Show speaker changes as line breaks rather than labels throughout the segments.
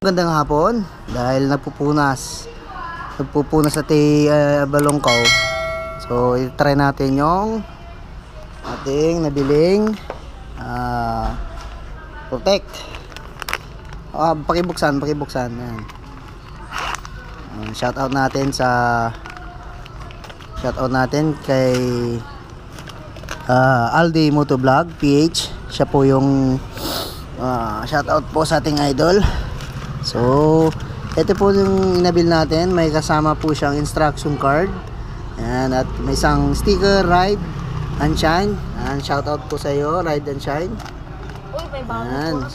Magandang hapon dahil nagpupunas sa balongkaw. So i-try natin yung ating nabiling Protect. Pakibuksan yan. Shoutout natin kay Aldi Motovlog PH. Siya po yung shoutout po sa ating idol. So ito po yung inabil natin. May kasama po siyang instruction card. Ayan, at may isang sticker, Ride and Shine. Ayan, shoutout po sa iyo, Ride and Shine.
Uy, may bago.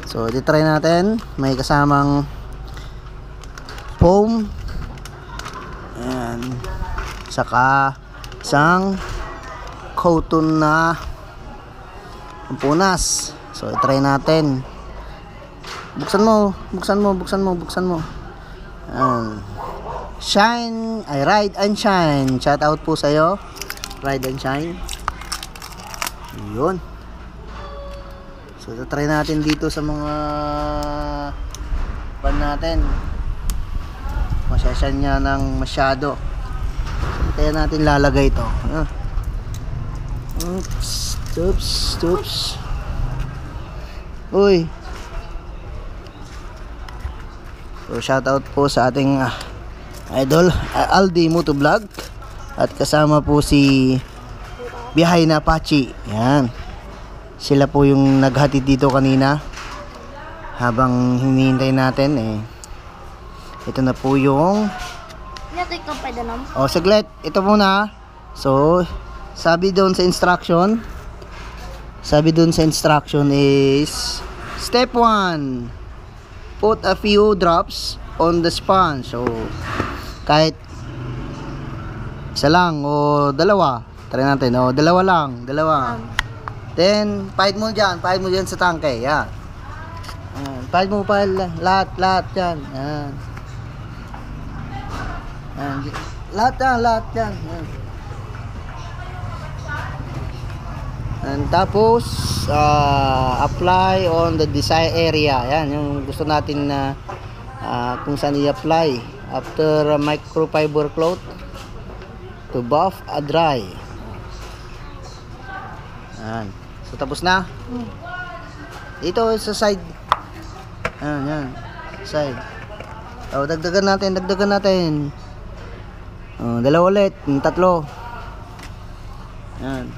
So i-try natin. May kasamang foam. Ayan. Saka isang cotton na pampunas. So i-try natin. Buksan mo. Shine, ay Ride and Shine. Shout out po sa iyo, Ride and Shine. Yun. So try natin dito sa mga pan natin. Masyasyan niya ng masyado. So kaya natin lalagay ito. Oops. Uy. So shout out po sa ating idol Aldi Motovlog at kasama po si Biyahay na Apache. Yan. Sila po yung naghatid dito kanina habang hinihintay natin ito na po yung saglit. Ito muna. So sabi doon sa instruction is step 1, put a few drops on the sponge. So kahit isa lang o dalawa, try natin. Dalawa. Then pahid mo dyan sa tangke. Yan. Pahid mo pa lahat yan. Yan. Lahat yan. And tapos apply on the desired area. Yan yung gusto natin na kung saan i-apply. After a microfiber cloth to buff a dry. Yan. So tapos na. Dito sa side. Yan. Side. Dagdagan natin. Dalawa ulit, tatlo. Yan.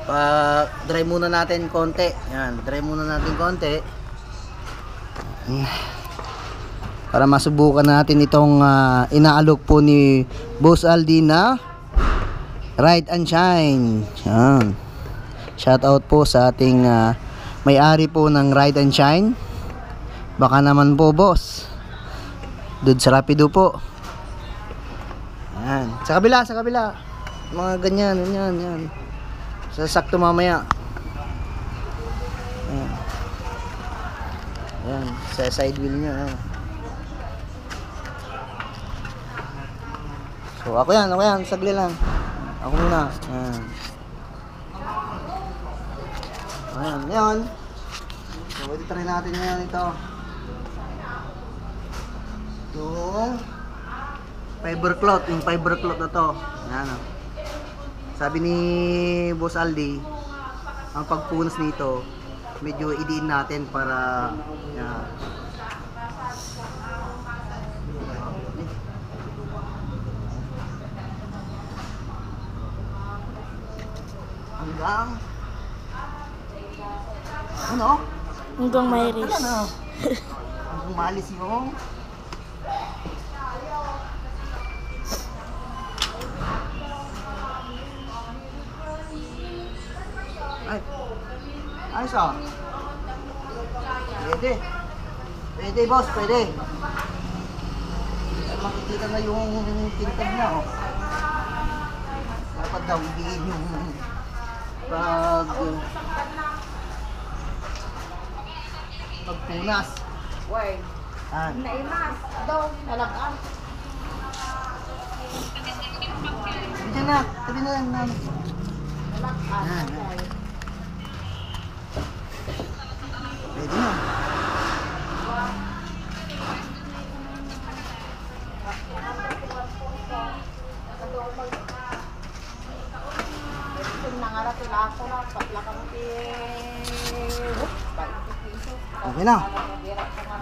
Pa-dry muna natin konti. Yan, para masubukan natin itong inaalok po ni Boss Aldi na Ride and Shine. Yan. Shout out po sa ating may-ari po ng Ride and Shine. Baka naman po, boss. Doon sa Rapido po. Yan. Sa kabila. Mga ganyan. Sasakto mamaya. Ayan. Sa side wheel niya. Ayan. So ako yan. Sagli lang. Ako muna. Ayan. So try natin ngayon ito. Yung fiber cloth na to. Ayan. Sabi ni Boss Aldi, ang pagpunas nito medyo idiin natin para
hanggang may ris.
Hanggang maalis yung ayos pwede boss, pwede. Makikita na yung tintag niya dapat daw idiin yung pagpunas.
Naimas daw talagang.
Tabi na yan. Pwede na. Okay na.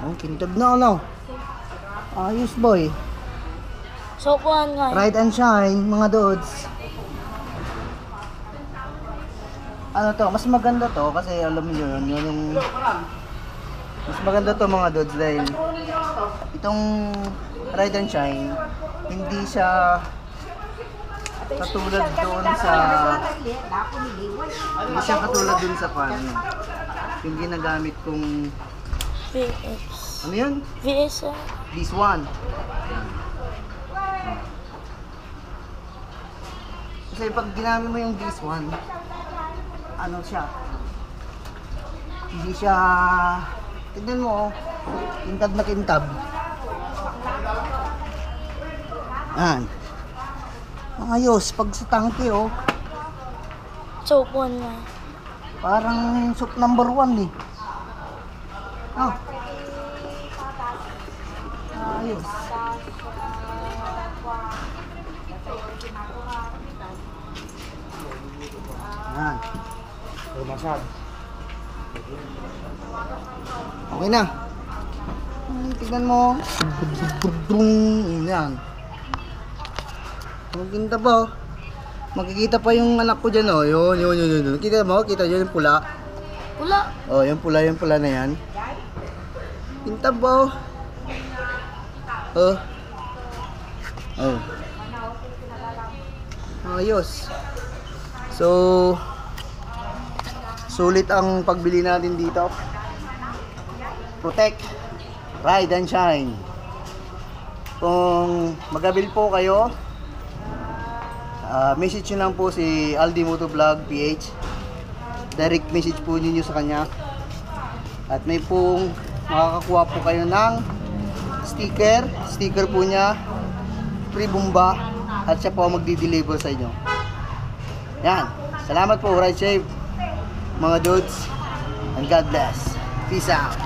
Oh, kintab na ano. Ayos boy.
Sopuan nga.
Ride and shine, mga dudes. Ano to, mas maganda to kasi alam mo yun yung mas maganda to mga dudes dahil itong ride and shine hindi siya katulad doon sa hindi siya katulad doon sa pan yung ginagamit kong
VS.
ano yun?
VS.
This one. Kasi pag ginamit mo yung this one, ano siya? Hindi siya, tignan mo, kintab na kintab. Yan. Ayos, pag sa tangke oh,
Sopuan nga.
parang soup number 1 eh. Ah. Ayos. Yan. Masag. Okay na. Tignan mo. Yan. Maganda pa oh. Makikita pa yung anak ko dyan oh. Yun. Kita mo? Kita yun yung pula.
Pula.
Oh, yung pula na yan. Kintab ba oh. Oh. Oh. Ayos. So, sulit ang pagbili natin dito. Protect, ride and shine. Kung magabil po kayo, message nyo lang po si Aldi Motovlog PH. Direct message po ninyo sa kanya. At may pong makakakuha po kayo ng sticker po niya, free bomba, at siya po ang magdi-deliver sa inyo. Yan. Salamat po. Ride safe, mga dudes. And God bless. Peace out.